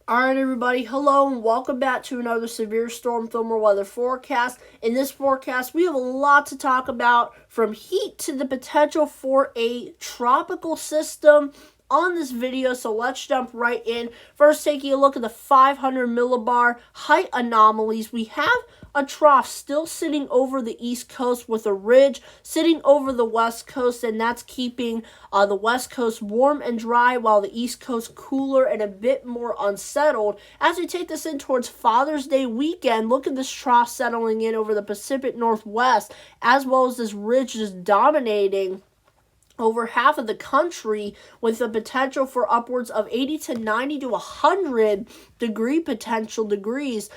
Alright everybody, hello and welcome back to another severe storm thermal weather forecast. In this forecast, we have a lot to talk about, from heat to the potential for a tropical system on this video, so let's jump right in. First, taking a look at the 500 millibar height anomalies. We have a trough still sitting over the east coast with a ridge sitting over the west coast, and that's keeping the west coast warm and dry while the east coast cooler and a bit more unsettled. As we take this in towards Father's Day weekend, look at this trough settling in over the Pacific Northwest, as well as this ridge just dominating over half of the country, with the potential for upwards of 80 to 90 to 100 degrees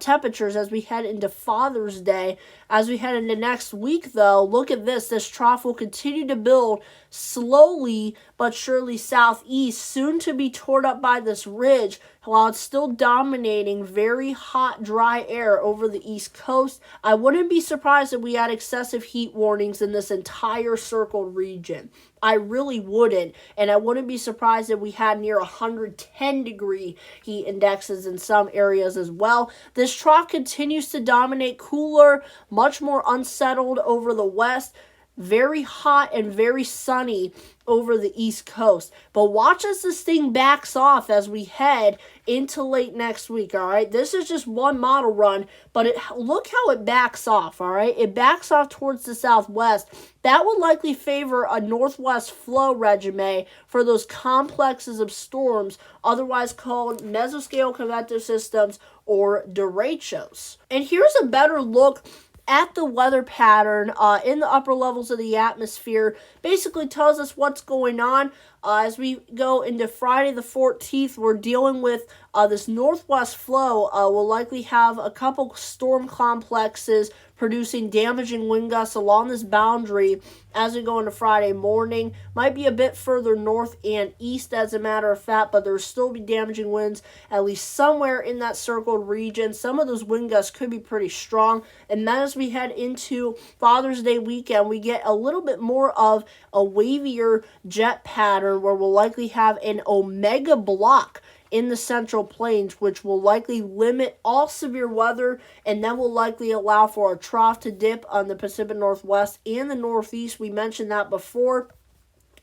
temperatures as we head into Father's Day. As we head into next week, though, look at this. This trough will continue to build slowly but surely southeast, soon to be torn up by this ridge, while it's still dominating very hot, dry air over the east coast. I wouldn't be surprised if we had excessive heat warnings in this entire circled region. I really wouldn't, and I wouldn't be surprised if we had near 110 degree heat indexes in some areas as well. This trough continues to dominate cooler, much more unsettled over the west, very hot and very sunny over the east coast. But watch as this thing backs off as we head into late next week, all right? This is just one model run, but look how it backs off, all right? It backs off towards the southwest. That would likely favor a northwest flow regime for those complexes of storms, otherwise called mesoscale convective systems or derechos. And here's a better look at the weather pattern in the upper levels of the atmosphere. Basically tells us what's going on. As we go into Friday the 14th, we're dealing with this northwest flow. Will likely have a couple storm complexes producing damaging wind gusts along this boundary as we go into Friday morning. Might be a bit further north and east as a matter of fact, but there'll still be damaging winds at least somewhere in that circled region. Some of those wind gusts could be pretty strong. And then as we head into Father's Day weekend, we get a little bit more of a wavier jet pattern where we'll likely have an omega block in the Central Plains, which will likely limit all severe weather, and then will likely allow for a trough to dip on the Pacific Northwest and the Northeast. We mentioned that before,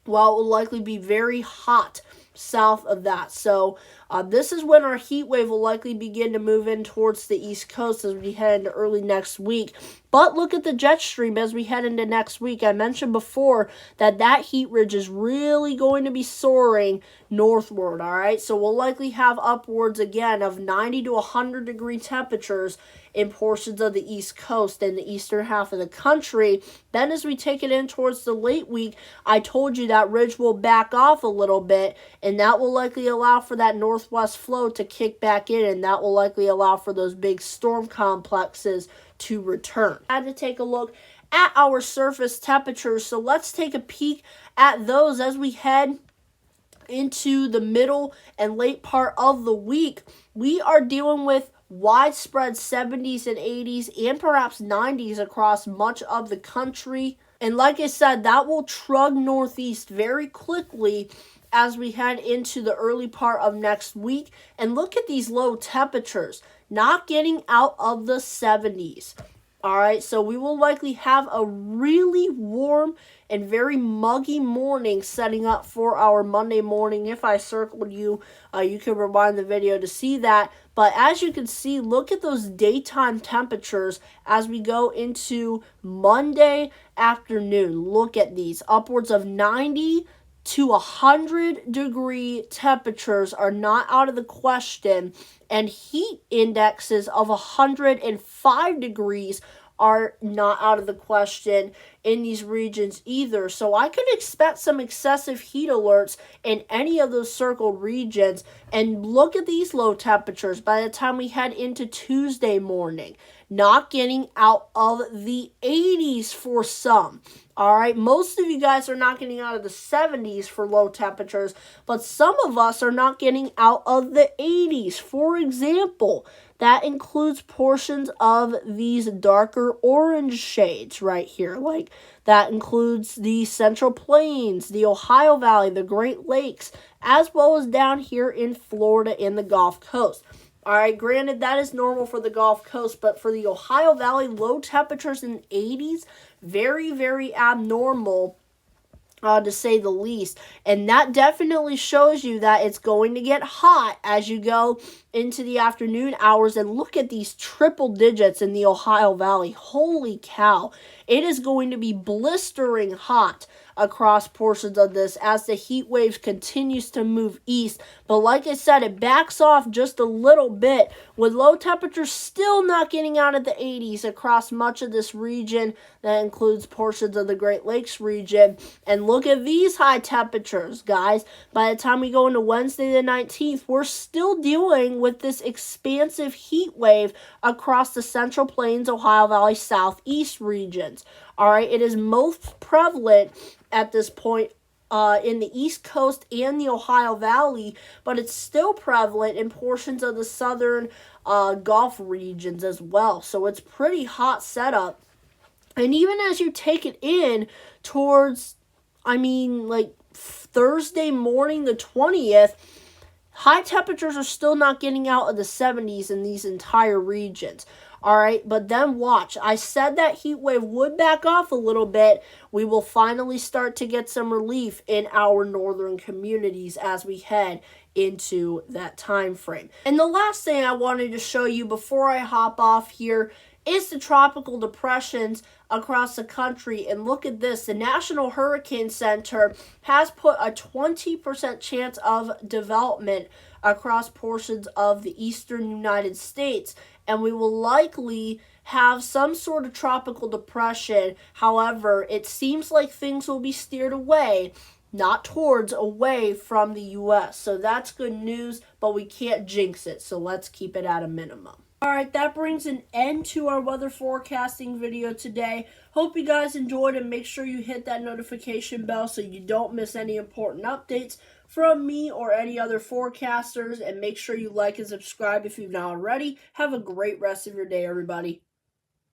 while it will likely be very hot south of that. So this is when our heat wave will likely begin to move in towards the East Coast as we head into early next week. But look at the jet stream as we head into next week. I mentioned before that heat ridge is really going to be soaring northward, all right? So we'll likely have upwards again of 90 to 100 degree temperatures in portions of the East Coast and the eastern half of the country. Then as we take it in towards the late week, I told you that ridge will back off a little bit, and that will likely allow for that northwest flow to kick back in, and that will likely allow for those big storm complexes to return. I had to take a look at our surface temperatures, so let's take a peek at those as we head into the middle and late part of the week. We are dealing with widespread 70s and 80s and perhaps 90s across much of the country. And like I said, that will trug northeast very quickly as we head into the early part of next week. And look at these low temperatures, not getting out of the 70s. All right, so we will likely have a really warm and very muggy morning setting up for our Monday morning. If I circled you, you can rewind the video to see that. But as you can see, look at those daytime temperatures as we go into Monday afternoon. Look at these, upwards of 90 to 100 degree temperatures are not out of the question, and heat indexes of 105 degrees are not out of the question in these regions either. So I could expect some excessive heat alerts in any of those circled regions. And look at these low temperatures by the time we head into Tuesday morning, not getting out of the 80s for some. All right, most of you guys are not getting out of the 70s for low temperatures, but some of us are not getting out of the 80s. For example, that includes portions of these darker orange shades right here, like That includes the Central Plains, the Ohio Valley, the Great Lakes, as well as down here in Florida in the Gulf Coast. All right, granted, that is normal for the Gulf Coast, but for the Ohio Valley, low temperatures in the 80s, very, very abnormal, to say the least. And that definitely shows you that it's going to get hot as you go into the afternoon hours. And look at these triple digits in the Ohio Valley. Holy cow. It is going to be blistering hot across portions of this as the heat waves continues to move east. But like I said, it backs off just a little bit, with low temperatures still not getting out of the 80s across much of this region. That includes portions of the Great Lakes region. And look at these high temperatures, guys. By the time we go into Wednesday the 19th, we're still dealing with this expansive heat wave across the Central Plains, Ohio Valley, Southeast regions. All right, it is most prevalent at this point in the East Coast and the Ohio Valley, but it's still prevalent in portions of the southern Gulf regions as well. So it's pretty hot setup. And even as you take it in towards, like Thursday morning the 20th, high temperatures are still not getting out of the 70s in these entire regions. All right, but then watch. I said that heat wave would back off a little bit. We will finally start to get some relief in our northern communities as we head into that time frame. And the last thing I wanted to show you before I hop off here is the tropical depressions across the country. And look at this. The National Hurricane Center has put a 20% chance of development across portions of the eastern United States. And we will likely have some sort of tropical depression. However, it seems like things will be steered away, not towards, away from the U.S. So that's good news, but we can't jinx it. So let's keep it at a minimum. Alright, that brings an end to our weather forecasting video today. Hope you guys enjoyed, and make sure you hit that notification bell so you don't miss any important updates from me or any other forecasters. And make sure you like and subscribe if you've not already. Have a great rest of your day, everybody.